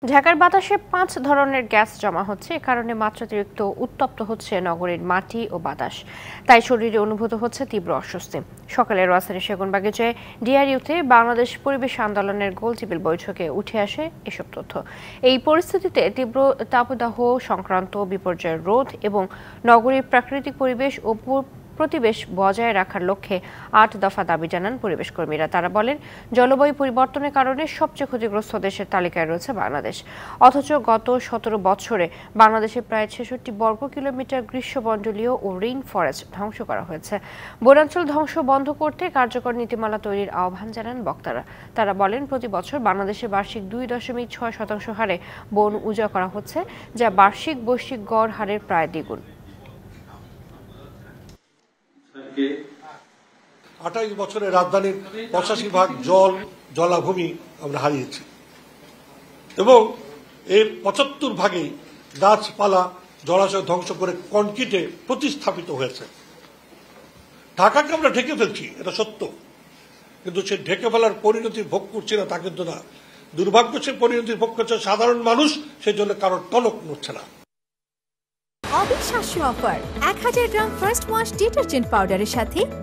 ঢাকার বাতাসে ৫ ধরনের গ্যাস জমা হচ্ছে। এ কারণে মাত্রাতিরিক্ত উত্তপ্ত হচ্ছে নগরীর মাটি ও বাতাস। তাই শরীরে অনুভূত হচ্ছে তীব্র অস্বস্তি। সকালে রাজধানীর সেগুনবাগিচায় ডিআরইউতে বাংলাদেশ পরিবেশ আন্দোলনের গোলটেবিল বৈঠকে উঠে আসে এসব তথ্য। এই পরিস্থিতিতে তীব্র তাপদাহ সংক্রান্ত বিপর্যয় রোধ এবং নগরীর প্রাকৃতিক পরিবেশ ও প্রতিবেশ বজায় রাখার লক্ষ্যে ৮ দফা দাবি জানান পরিবেশ কর্মীরা। তারা বলেন, জলবায়ু পরিবর্তনের কারণে সবচেয়ে ক্ষতিগ্রস্ত দেশের তালিকায় রয়েছে বাংলাদেশ। অথচ গত ১৭ বছরে বাংলাদেশে প্রায় ৬৬ বর্গ কিলোমিটার গ্রীষ্মমণ্ডলীয় ও রেইন ফরেস্ট ধ্বংস করা হয়েছে। বনাঞ্চল ধ্বংস বন্ধ করতে কার্যকর নীতিমালা তৈরির আহ্বান জানান বক্তারা। তারা বলেন, প্রতি বছর বাংলাদেশে বার্ষিক ২.৬% হারে বন উজাড় করা হচ্ছে, যা বার্ষিক বৈশ্বিক গড় হারের প্রায় দ্বিগুণ। ২৮ বছরে রাজধানীর ৮৫% জলাভূমি আমরা হারিয়েছি এবং এর ৭৫% গাছপালা জলাশয় ধ্বংস করে কনক্রিটে প্রতিস্থাপিত হয়েছে। ঢাকাকে আমরা ঢেকে ফেলছি, এটা সত্য, কিন্তু সে ঢেকে ফেলার পরিণতি ভোগ করছি না তা কিন্তু না। দুর্ভাগ্য সে পরিণতি ভোগ করছে সাধারণ মানুষ, সেই জন্য কারোর টনক নড়ছে না। অবিশ্বাস্য অফার, ১০০০ গ্রাম ফার্স্ট ওয়াশ ডিটারজেন্ট পাউডারের সাথে